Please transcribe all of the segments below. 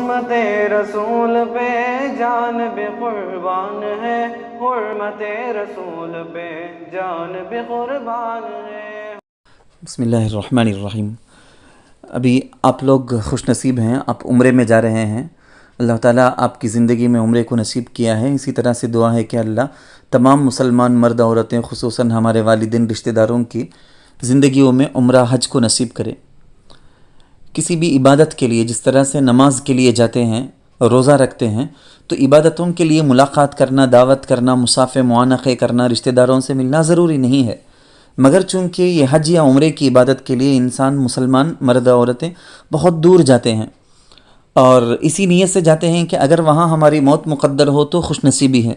حرمت رسول پہ جان بھی قربان ہے، حرمت رسول پہ جان بھی قربان ہے۔ بسم اللہ الرحمن الرحیم۔ ابھی آپ لوگ خوش نصیب ہیں، آپ عمرے میں جا رہے ہیں۔ اللہ تعالیٰ آپ کی زندگی میں عمرے کو نصیب کیا ہے۔ اسی طرح سے دعا ہے کہ اللہ تمام مسلمان مرد عورتیں، خصوصاً ہمارے والدین رشتہ داروں کی زندگیوں میں عمرہ حج کو نصیب کرے۔ کسی بھی عبادت کے لیے جس طرح سے نماز کے لیے جاتے ہیں، روزہ رکھتے ہیں، تو عبادتوں کے لیے ملاقات کرنا، دعوت کرنا، مسافے معانقے کرنا، رشتہ داروں سے ملنا ضروری نہیں ہے، مگر چونکہ یہ حج یا عمرے کی عبادت کے لیے انسان مسلمان مرد عورتیں بہت دور جاتے ہیں، اور اسی نیت سے جاتے ہیں کہ اگر وہاں ہماری موت مقدر ہو تو خوش نصیبی ہے۔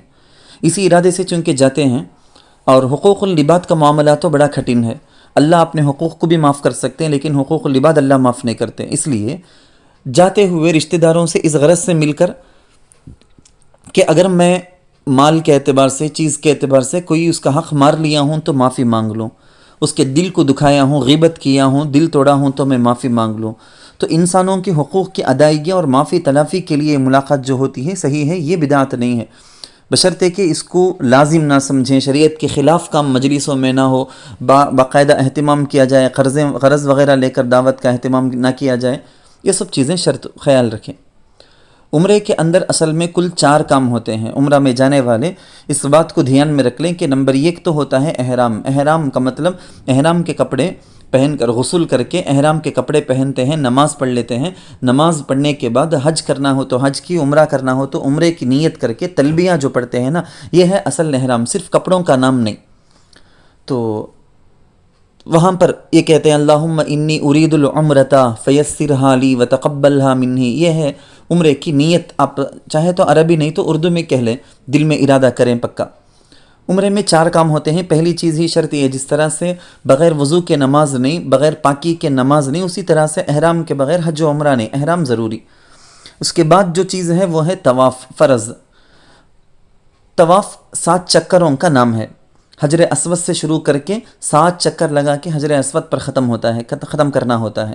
اسی ارادے سے چونکہ جاتے ہیں، اور حقوق العباد کا معاملہ تو بڑا کٹھن ہے۔ اللہ اپنے حقوق کو بھی معاف کر سکتے ہیں، لیکن حقوق العباد اللہ معاف نہیں کرتے۔ اس لیے جاتے ہوئے رشتہ داروں سے اس غرض سے مل کر کہ اگر میں مال کے اعتبار سے، چیز کے اعتبار سے کوئی اس کا حق مار لیا ہوں تو معافی مانگ لوں، اس کے دل کو دکھایا ہوں، غیبت کیا ہوں، دل توڑا ہوں تو میں معافی مانگ لوں۔ تو انسانوں کے حقوق کی ادائیگی اور معافی تلافی کے لیے ملاقات جو ہوتی ہے صحیح ہے، یہ بدعت نہیں ہے، بشرطے کہ اس کو لازم نہ سمجھیں، شریعت کے خلاف کام مجلسوں میں نہ ہو، باقاعدہ اہتمام کیا جائے، غرض وغیرہ لے کر دعوت کا اہتمام نہ کیا جائے، یہ سب چیزیں شرط خیال رکھیں۔ عمرے کے اندر اصل میں کل 4 کام ہوتے ہیں۔ عمرہ میں جانے والے اس بات کو دھیان میں رکھ لیں کہ نمبر 1 تو ہوتا ہے احرام۔ احرام کا مطلب احرام کے کپڑے پہن کر، غسل کر کے احرام کے کپڑے پہنتے ہیں، نماز پڑھ لیتے ہیں، نماز پڑھنے کے بعد حج کرنا ہو تو حج کی، عمرہ کرنا ہو تو عمرے کی نیت کر کے تلبیہ جو پڑھتے ہیں نا، یہ ہے اصل احرام، صرف کپڑوں کا نام نہیں۔ تو وہاں پر یہ کہتے ہیں اللہم انی ارید العمرۃ فیسرھا لی وتقبلھا منی، یہ ہے عمرے کی نیت۔ آپ چاہے تو عربی نہیں تو اردو میں کہہ لیں، دل میں ارادہ کریں پکا۔ عمرے میں 4 کام ہوتے ہیں۔ پہلی چیز ہی شرط یہ، جس طرح سے بغیر وضو کے نماز نہیں، بغیر پاکی کے نماز نہیں، اسی طرح سے احرام کے بغیر حج و عمرہ نہیں، احرام ضروری۔ اس کے بعد جو چیز ہے وہ ہے طواف، فرض۔ طواف 7 چکروں کا نام ہے، حجر اسود سے شروع کر کے 7 چکر لگا کے حجر اسود پر ختم کرنا ہوتا ہے۔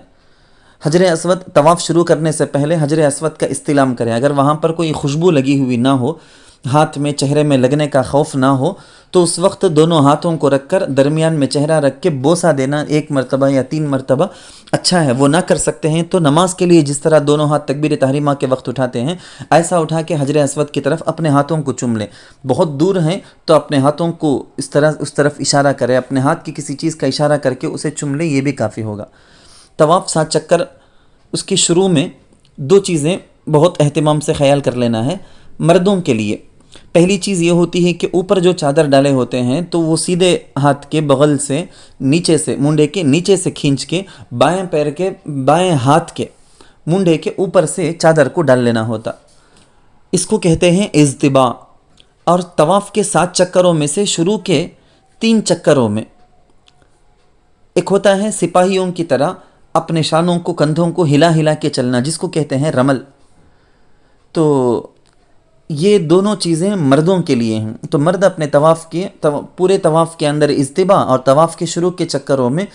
حجر اسود طواف شروع کرنے سے پہلے حجر اسود کا استلام کریں۔ اگر وہاں پر کوئی خوشبو لگی ہوئی نہ ہو، ہاتھ میں چہرے میں لگنے کا خوف نہ ہو، تو اس وقت دونوں ہاتھوں کو رکھ کر درمیان میں چہرہ رکھ کے بوسہ دینا 1 مرتبہ یا 3 مرتبہ اچھا ہے۔ وہ نہ کر سکتے ہیں تو نماز کے لیے جس طرح دونوں ہاتھ تکبیر تحریمہ کے وقت اٹھاتے ہیں، ایسا اٹھا کے حجر اسود کی طرف اپنے ہاتھوں کو چوم لیں۔ بہت دور ہیں تو اپنے ہاتھوں کو اس طرف اشارہ کریں، اپنے ہاتھ کی کسی چیز کا اشارہ کر کے اسے چوم لیں، یہ بھی کافی ہوگا۔ طواف 7 چکر، اس کی شروع میں 2 چیزیں بہت اہتمام سے خیال کر لینا ہے مردوں کے لیے۔ پہلی چیز یہ ہوتی ہے کہ اوپر جو چادر ڈالے ہوتے ہیں تو وہ سیدھے ہاتھ کے بغل سے، نیچے سے، مونڈے کے نیچے سے کھینچ کے بائیں پیر کے، بائیں ہاتھ کے مونڈے کے اوپر سے چادر کو ڈال لینا ہوتا، اس کو کہتے ہیں اضطباء۔ اور طواف کے 7 چکروں میں سے شروع کے 3 چکروں میں ایک ہوتا ہے سپاہیوں کی طرح اپنے شانوں کو، کندھوں کو ہلا ہلا کے چلنا، جس کو کہتے ہیں رمل۔ تو یہ دونوں چیزیں مردوں کے لیے ہیں۔ تو مرد اپنے پورے طواف کے اندر اضطباء اور طواف کے شروع کے چکروں میں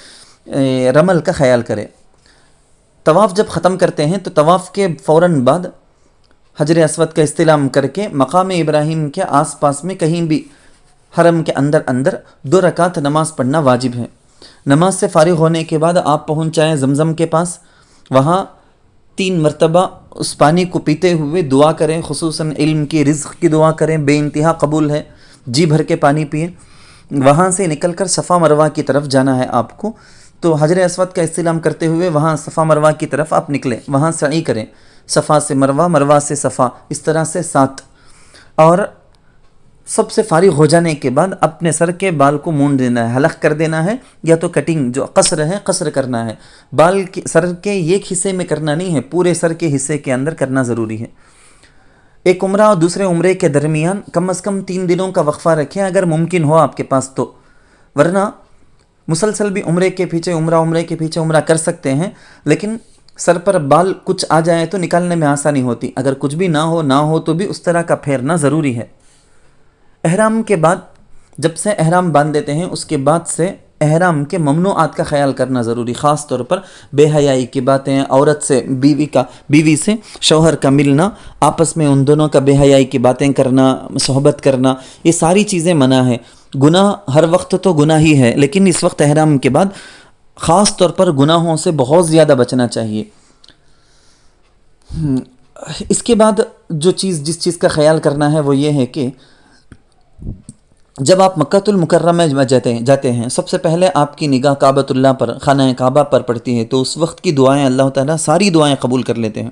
رمل کا خیال کرے۔ طواف جب ختم کرتے ہیں تو طواف کے فوراً بعد حجر اسود کا استلام کر کے مقام ابراہیم کے آس پاس میں کہیں بھی حرم کے اندر 2 رکعت نماز پڑھنا واجب ہے۔ نماز سے فارغ ہونے کے بعد آپ پہنچ جائیں زمزم کے پاس، وہاں 3 مرتبہ اس پانی کو پیتے ہوئے دعا کریں، خصوصاً علم کی، رزق کی دعا کریں، بے انتہا قبول ہے، جی بھر کے پانی پئیں۔ وہاں سے نکل کر صفا مروہ کی طرف جانا ہے آپ کو، تو حجر اسود کا استلام کرتے ہوئے وہاں صفا مروہ کی طرف آپ نکلیں، وہاں سعی کریں، صفا سے مروہ، مروہ سے صفا، اس طرح سے 7۔ اور سب سے فارغ ہو جانے کے بعد اپنے سر کے بال کو مونڈ دینا ہے، حلق کر دینا ہے، یا تو کٹنگ جو قصر ہے قصر کرنا ہے۔ بال کے سر کے ایک حصے میں کرنا نہیں ہے، پورے سر کے حصے کے اندر کرنا ضروری ہے۔ ایک عمرہ اور دوسرے عمرے کے درمیان کم از کم 3 دنوں کا وقفہ رکھیں اگر ممکن ہو آپ کے پاس تو، ورنہ مسلسل بھی عمرے کے پیچھے عمرہ کر سکتے ہیں، لیکن سر پر بال کچھ آ جائے تو نکالنے میں آسانی ہوتی، اگر کچھ بھی نہ ہو تو بھی اس طرح کا پھیرنا ضروری ہے۔ احرام کے بعد جب سے احرام باندھ دیتے ہیں اس کے بعد سے احرام کے ممنوعات کا خیال کرنا ضروری، خاص طور پر بے حیائی کی باتیں، عورت سے بیوی سے شوہر کا ملنا، آپس میں ان دونوں کا بے حیائی کی باتیں کرنا، صحبت کرنا، یہ ساری چیزیں منع ہے۔ گناہ ہر وقت تو گناہ ہی ہے، لیکن اس وقت احرام کے بعد خاص طور پر گناہوں سے بہت زیادہ بچنا چاہیے۔ اس کے بعد جس چیز کا خیال کرنا ہے وہ یہ ہے کہ جب آپ مکۃ المکرمہ میں جاتے ہیں، سب سے پہلے آپ کی نگاہ کعبۃ اللہ پر، خانہ کعبہ پر پڑتی ہے، تو اس وقت کی دعائیں اللہ تعالیٰ ساری دعائیں قبول کر لیتے ہیں۔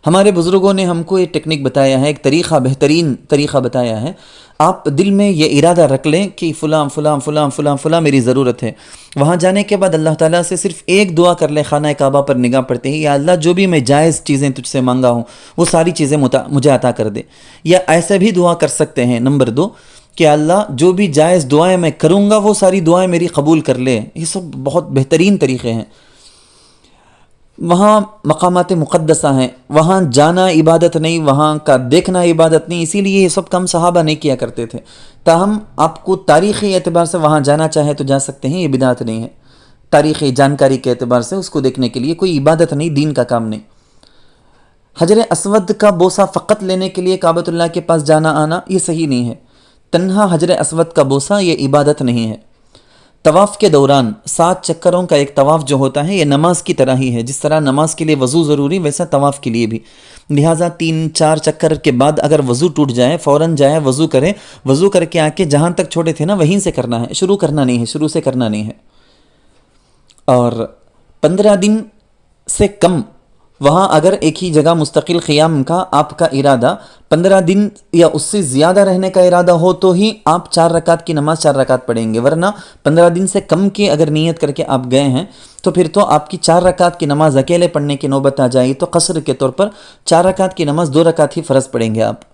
ہمارے بزرگوں نے ہم کو یہ ٹیکنیک بتایا ہے، ایک طریقہ، بہترین طریقہ بتایا ہے۔ آپ دل میں یہ ارادہ رکھ لیں کہ فلاں فلاں فلاں فلاں فلاں میری ضرورت ہے۔ وہاں جانے کے بعد اللہ تعالیٰ سے صرف ایک دعا کر لیں، خانہ کعبہ پر نگاہ پڑتے ہی، یا اللہ جو بھی میں جائز چیزیں تجھ سے مانگا ہوں وہ ساری چیزیں مجھے عطا کر دے۔ یا ایسے بھی دعا کر سکتے ہیں، نمبر 2، کہ اللہ جو بھی جائز دعائیں میں کروں گا وہ ساری دعائیں میری قبول کر لے۔ یہ سب بہت بہترین طریقے ہیں۔ وہاں مقامات مقدسہ ہیں، وہاں جانا عبادت نہیں، وہاں کا دیکھنا عبادت نہیں، اسی لیے یہ سب کم صحابہ نہیں کیا کرتے تھے۔ تاہم آپ کو تاریخی اعتبار سے وہاں جانا چاہے تو جا سکتے ہیں، یہ بدعت نہیں ہے۔ تاریخی جانکاری کے اعتبار سے اس کو دیکھنے کے لیے کوئی عبادت نہیں، دین کا کام نہیں۔ حجر اسود کا بوسہ فقط لینے کے لیے کعبۃ اللہ کے پاس جانا آنا یہ صحیح نہیں ہے۔ تنہا حجر اسود کا بوسہ یہ عبادت نہیں ہے۔ طواف کے دوران 7 چکروں کا ایک طواف جو ہوتا ہے یہ نماز کی طرح ہی ہے، جس طرح نماز کے لیے وضو ضروری ویسا طواف کے لیے بھی، لہٰذا 3-4 چکر کے بعد اگر وضو ٹوٹ جائے فوراً جائے وضو کرے، وضو کر کے آ کے جہاں تک چھوڑے تھے نا وہیں سے کرنا ہے، شروع سے کرنا نہیں ہے۔ اور 15 دن سے کم وہاں اگر ایک ہی جگہ مستقل قیام کا آپ کا ارادہ 15 دن یا اس سے زیادہ رہنے کا ارادہ ہو تو ہی آپ 4 رکعت کی نماز 4 رکعت پڑھیں گے، ورنہ 15 دن سے کم کی اگر نیت کر کے آپ گئے ہیں تو پھر تو آپ کی 4 رکعت کی نماز اکیلے پڑھنے کی نوبت آ جائے گی، تو قصر کے طور پر 4 رکعت کی نماز 2 رکعت ہی فرض پڑھیں گے آپ۔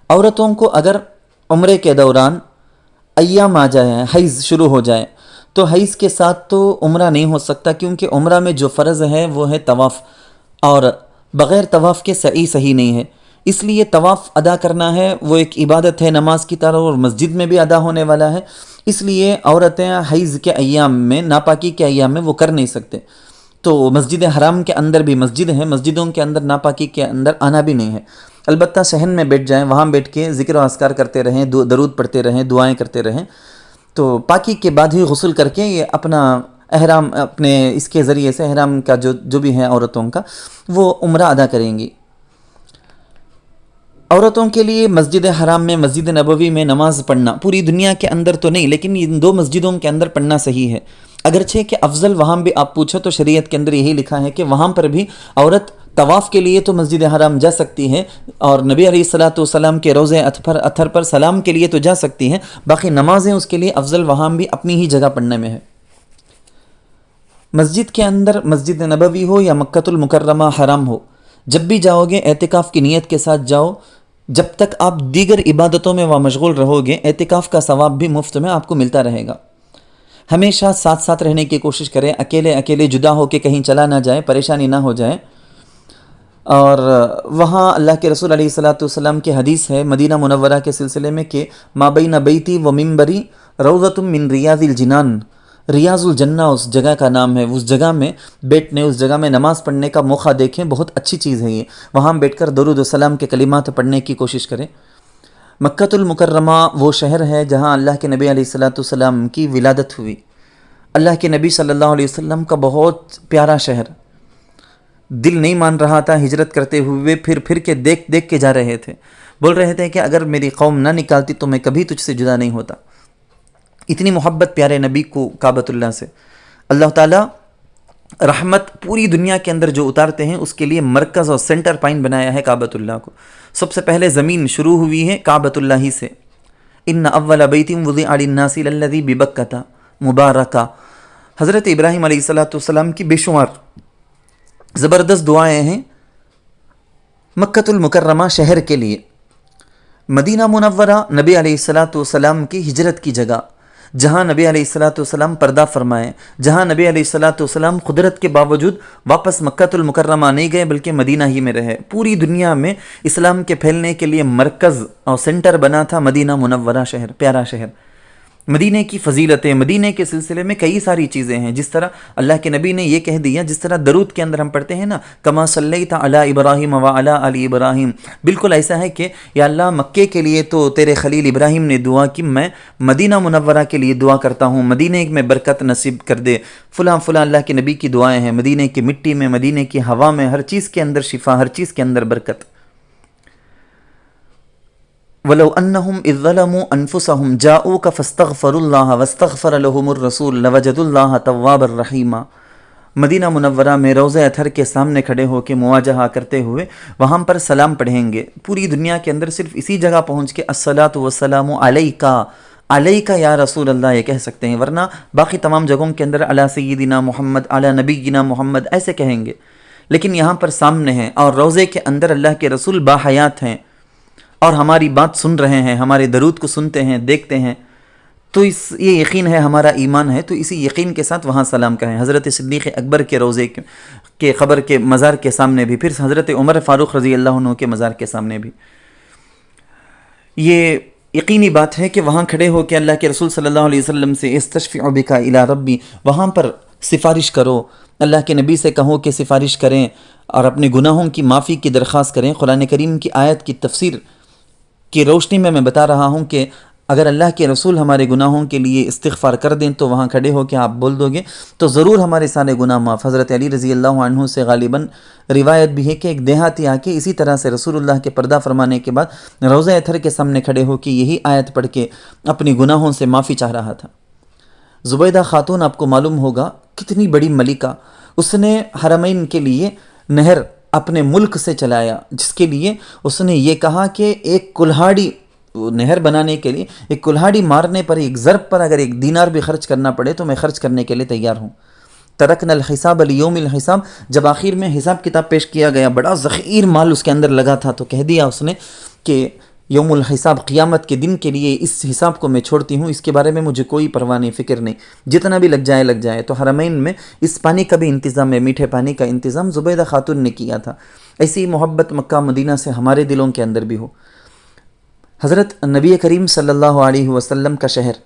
عورتوں کو اگر عمرے کے دوران ایام آ جائے، حیض شروع ہو جائے، تو حیض کے ساتھ تو عمرہ نہیں ہو سکتا، کیونکہ عمرہ میں جو فرض ہے وہ ہے طواف، اور بغیر طواف کے سعی صحیح نہیں ہے۔ اس لیے طواف ادا کرنا ہے، وہ ایک عبادت ہے نماز کی طرح، اور مسجد میں بھی ادا ہونے والا ہے، اس لیے عورتیں حیض کے ایام میں، ناپاکی کے ایام میں وہ کر نہیں سکتے۔ تو مسجد حرام کے اندر بھی مسجد ہے، مسجدوں کے اندر ناپاکی کے اندر آنا بھی نہیں ہے۔ البتہ صحن میں بیٹھ جائیں، وہاں بیٹھ کے ذکر و اذکار کرتے رہیں، درود پڑھتے رہیں، دعائیں کرتے رہیں، تو پاکی کے بعد ہی غسل کر کے یہ اپنا احرام، اپنے اس کے ذریعے سے احرام کا جو بھی ہے عورتوں کا وہ عمرہ ادا کریں گی۔ عورتوں کے لیے مسجد حرام میں، مسجد نبوی میں نماز پڑھنا، پوری دنیا کے اندر تو نہیں لیکن ان 2 مسجدوں کے اندر پڑھنا صحیح ہے، اگرچہ کہ افضل وہاں بھی آپ پوچھو تو شریعت کے اندر یہی لکھا ہے کہ وہاں پر بھی عورت طواف کے لیے تو مسجد حرام جا سکتی ہے، اور نبی علیہ الصلوۃ والسلام کے روضہ اطہر پر سلام کے لیے تو جا سکتی ہے، باقی نمازیں اس کے لیے افضل وہاں بھی اپنی ہی جگہ پڑھنے میں ہے۔ مسجد کے اندر مسجد نبوی ہو یا مکۃ المکرمہ حرام ہو، جب بھی جاؤ گے اعتکاف کی نیت کے ساتھ جاؤ، جب تک آپ دیگر عبادتوں میں وہاں مشغول رہو گے اعتکاف کا ثواب بھی مفت میں آپ کو ملتا رہے گا۔ ہمیشہ ساتھ ساتھ رہنے کی کوشش کریں، اکیلے جدا ہو کے کہیں چلا نہ جائے، پریشانی نہ ہو جائے۔ اور وہاں اللہ کے رسول علیہ الصلوۃ والسلام کی حدیث ہے مدینہ منورہ کے سلسلے میں کہ ما بین بیتی و منبری روضۃ من ریاض الجنان، ریاض الجنہ اس جگہ کا نام ہے، اس جگہ میں بیٹھنے، اس جگہ میں نماز پڑھنے کا موقع دیکھیں، بہت اچھی چیز ہے یہ، وہاں بیٹھ کر درود و سلام کے کلمات پڑھنے کی کوشش کریں۔ مکۃ المکرمہ وہ شہر ہے جہاں اللہ کے نبی علیہ الصلوۃ والسلام کی ولادت ہوئی، اللہ کے نبی صلی اللہ علیہ وسلم کا بہت پیارا شہر، دل نہیں مان رہا تھا، ہجرت کرتے ہوئے پھر کے دیکھ کے جا رہے تھے، بول رہے تھے کہ اگر میری قوم نہ نکالتی تو میں کبھی تجھ سے جدا نہیں ہوتا۔ اتنی محبت پیارے نبی کو کعبۃ اللہ سے۔ اللہ تعالیٰ رحمت پوری دنیا کے اندر جو اتارتے ہیں اس کے لیے مرکز اور سینٹر پوائنٹ بنایا ہے کعبۃ اللہ کو۔ سب سے پہلے زمین شروع ہوئی ہے کعبۃ اللہ ہی سے، ان اول بیت وضع للناس للذی ببکۃ مبارکہ۔ حضرت ابراہیم علیہ الصلوۃ والسلام کی بے شمار زبردست دعائیں ہیں مکۃ المکرمہ شہر کے لیے۔ مدینہ منورہ نبی علیہ الصلوۃ والسلام کی ہجرت کی جگہ، جہاں نبی علیہ الصلوۃ والسلام پردہ فرمائے، جہاں نبی علیہ الصلوۃ والسلام قدرت کے باوجود واپس مکۃ المکرمہ نہیں گئے بلکہ مدینہ ہی میں رہے۔ پوری دنیا میں اسلام کے پھیلنے کے لیے مرکز اور سینٹر بنا تھا مدینہ منورہ شہر، پیارا شہر۔ مدینے کی فضیلتیں، مدینے کے سلسلے میں کئی ساری چیزیں ہیں. جس طرح اللہ کے نبی نے یہ کہہ دیا، جس طرح درود کے اندر ہم پڑھتے ہیں نا، کما صلیت علی ابراہیم وعلی آل ابراہیم، بالکل ایسا ہے کہ یا اللہ مکے کے لیے تو تیرے خلیل ابراہیم نے دعا کی، میں مدینہ منورہ کے لیے دعا کرتا ہوں، مدینے میں برکت نصیب کر دے. فلاں فلاں اللہ کے نبی کی دعائیں ہیں، مدینے کی مٹی میں، مدینے کی ہوا میں، ہر چیز کے اندر شفا، ہر چیز کے اندر برکت. وَلَوْ أَنَّهُمْ إِذْ ظَلَمُوا أَنفُسَهُمْ جَاءُوكَ فَاسْتَغْفَرُوا اللَّهَ وَاسْتَغْفَرَ لَهُمُ الرَّسُولُ لَوَجَدُوا اللَّهَ تَوَّابًا رَحِيمًا. مدینہ منورہ میں روضہ اطہر کے سامنے کھڑے ہو کے مواجہہ کرتے ہوئے وہاں پر سلام پڑھیں گے. پوری دنیا کے اندر صرف اسی جگہ پہنچ کے الصلاۃ والسلام علیکا، علیکا یا رسول اللہ یہ کہہ سکتے ہیں، ورنہ باقی تمام جگہوں کے اندر علی سیدنا محمد، علی نبینا محمد ایسے کہیں گے. لیکن یہاں پر سامنے ہیں اور روضے کے اندر اللہ کے رسول باحیات ہیں اور ہماری بات سن رہے ہیں، ہمارے درود کو سنتے ہیں، دیکھتے ہیں، تو یہ یقین ہے، ہمارا ایمان ہے، تو اسی یقین کے ساتھ وہاں سلام کہیں. حضرت صدیق اکبر کے روضے کے قبر کے مزار کے سامنے بھی، پھر حضرت عمر فاروق رضی اللہ عنہ کے مزار کے سامنے بھی. یہ یقینی بات ہے کہ وہاں کھڑے ہو کے اللہ کے رسول صلی اللہ علیہ وسلم سے استشفع بک الی ربی، وہاں پر سفارش کرو، اللہ کے نبی سے کہو کہ سفارش کریں اور اپنے گناہوں کی معافی کی درخواست کریں. قرآن کریم کی آیت کی تفسیر کی روشنی میں بتا رہا ہوں کہ اگر اللہ کے رسول ہمارے گناہوں کے لیے استغفار کر دیں تو وہاں کھڑے ہو کے آپ بول دو گے تو ضرور ہمارے سارے گناہ معاف. حضرت علی رضی اللہ عنہ سے غالباً روایت بھی ہے کہ ایک دیہاتی آ کے اسی طرح سے رسول اللہ کے پردہ فرمانے کے بعد روضہ اطہر کے سامنے کھڑے ہو کے یہی آیت پڑھ کے اپنی گناہوں سے معافی چاہ رہا تھا. زبیدہ خاتون آپ کو معلوم ہوگا کتنی بڑی ملکہ، اس نے حرمین کے لیے نہر اپنے ملک سے چلایا، جس کے لیے اس نے یہ کہا کہ ایک کلہاڑی نہر بنانے کے لیے، ایک کلہاڑی مارنے پر، ایک ضرب پر اگر ایک دینار بھی خرچ کرنا پڑے تو میں خرچ کرنے کے لیے تیار ہوں. ترکنا الحساب لیوم الحساب، جب آخر میں حساب کتاب پیش کیا گیا، بڑا ذخیر مال اس کے اندر لگا تھا، تو کہہ دیا اس نے کہ یوم الحساب، قیامت کے دن کے لیے اس حساب کو میں چھوڑتی ہوں، اس کے بارے میں مجھے کوئی پرواہ نہیں، فکر نہیں، جتنا بھی لگ جائے لگ جائے. تو حرمین میں اس پانی کا بھی انتظام ہے، میٹھے پانی کا انتظام زبیدہ خاتون نے کیا تھا. ایسی محبت مکہ مدینہ سے ہمارے دلوں کے اندر بھی ہو. حضرت نبی کریم صلی اللہ علیہ وسلم کا شہر،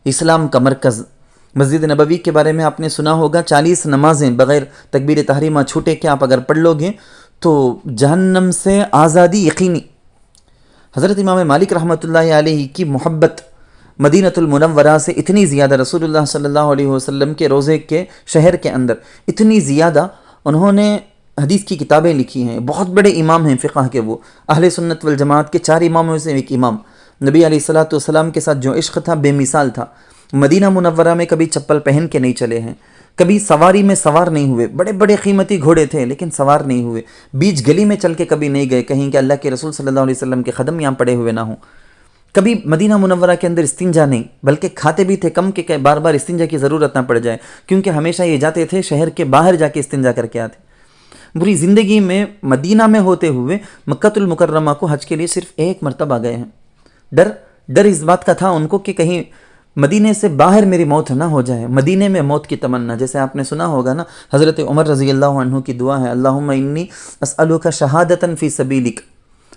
اسلام کا مرکز، مسجد نبوی کے بارے میں آپ نے سنا ہوگا، 40 نمازیں بغیر تکبیر تحریمہ چھوٹے کے آپ اگر پڑھ لو گے تو جہنم سے آزادی یقینی. حضرت امام مالک رحمۃ اللہ علیہ کی محبت مدینۃ المنورہ سے اتنی زیادہ، رسول اللہ صلی اللہ علیہ وسلم کے روضے کے شہر کے اندر اتنی زیادہ، انہوں نے حدیث کی کتابیں لکھی ہیں. بہت بڑے امام ہیں فقہ کے، وہ اہل سنت والجماعت کے 4 اماموں سے ایک امام. نبی علیہ الصلوۃ والسلام کے ساتھ جو عشق تھا بے مثال تھا. مدینہ منورہ میں کبھی چپل پہن کے نہیں چلے ہیں، کبھی سواری میں سوار نہیں ہوئے، بڑے بڑے قیمتی گھوڑے تھے لیکن سوار نہیں ہوئے، بیچ گلی میں چل کے کبھی نہیں گئے کہیں کہ اللہ کے رسول صلی اللہ علیہ وسلم کے قدم یہاں پڑے ہوئے نہ ہوں. کبھی مدینہ منورہ کے اندر استنجا نہیں، بلکہ کھاتے بھی تھے کم کہ بار بار استنجا کی ضرورت نہ پڑ جائے، کیونکہ ہمیشہ یہ جاتے تھے شہر کے باہر جا کے استنجا کر کے آتے. پوری زندگی میں مدینہ میں ہوتے ہوئے مکہ المکرمہ کو حج کے لیے صرف ایک مرتبہ گئے ہیں. ڈر اس بات کا تھا ان کو کہ کہیں مدینے سے باہر میری موت نہ ہو جائے، مدینے میں موت کی تمنا. جیسے آپ نے سنا ہوگا نا، حضرت عمر رضی اللہ عنہ کی دعا ہے، اللہم انی اسألک شہادتا فی سبیلک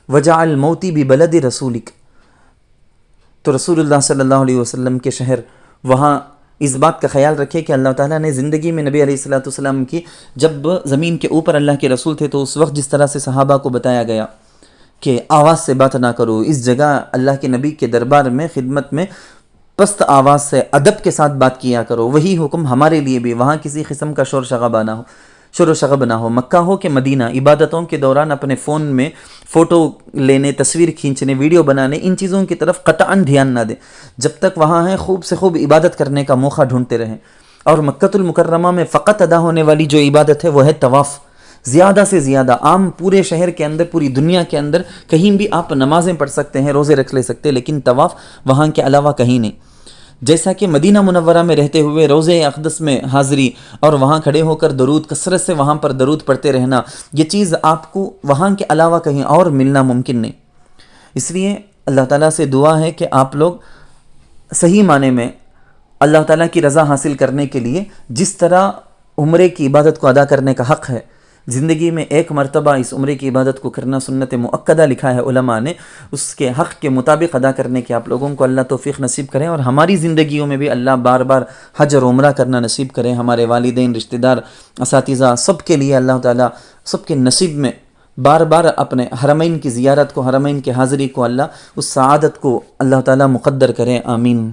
وجعل موتی ببلد رسولک. تو رسول اللہ صلی اللہ علیہ وسلم کے شہر، وہاں اس بات کا خیال رکھے کہ اللہ تعالیٰ نے زندگی میں نبی علیہ الصلوۃ والسلام کی، جب زمین کے اوپر اللہ کے رسول تھے تو اس وقت جس طرح سے صحابہ کو بتایا گیا کہ آواز سے بات نہ کرو، اس جگہ اللہ کے نبی کے دربار میں خدمت میں پست آواز سے ادب کے ساتھ بات کیا کرو، وہی حکم ہمارے لیے بھی، وہاں کسی قسم کا شور و شغب نہ ہو. مکہ ہو کہ مدینہ، عبادتوں کے دوران اپنے فون میں فوٹو لینے، تصویر کھینچنے، ویڈیو بنانے، ان چیزوں کی طرف قطعاً دھیان نہ دیں. جب تک وہاں ہیں خوب سے خوب عبادت کرنے کا موقع ڈھونڈتے رہیں. اور مکہ المکرمہ میں فقط ادا ہونے والی جو عبادت ہے وہ ہے طواف. زیادہ سے زیادہ عام پورے شہر کے اندر، پوری دنیا کے اندر کہیں بھی آپ نمازیں پڑھ سکتے ہیں، روزے رکھ لے سکتے، لیکن طواف وہاں کے علاوہ کہیں نہیں. جیسا کہ مدینہ منورہ میں رہتے ہوئے روضے اقدس میں حاضری اور وہاں کھڑے ہو کر درود، کثرت سے وہاں پر درود پڑھتے رہنا، یہ چیز آپ کو وہاں کے علاوہ کہیں اور ملنا ممکن نہیں. اس لیے اللہ تعالیٰ سے دعا ہے کہ آپ لوگ صحیح معنی میں اللہ تعالیٰ کی رضا حاصل کرنے کے لیے جس طرح عمرے کی عبادت کو ادا کرنے کا حق ہے، زندگی میں ایک مرتبہ اس عمرے کی عبادت کو کرنا سنت مؤکدہ لکھا ہے علماء نے، اس کے حق کے مطابق ادا کرنے کے آپ لوگوں کو اللہ توفیق نصیب کریں، اور ہماری زندگیوں میں بھی اللہ بار بار حج اور عمرہ کرنا نصیب کریں، ہمارے والدین، رشتہ دار، اساتذہ، سب کے لیے اللہ تعالیٰ سب کے نصیب میں بار بار اپنے حرمین کی زیارت کو، حرمین کی حاضری کو، اللہ اس سعادت کو اللہ تعالیٰ مقدر کریں، آمین۔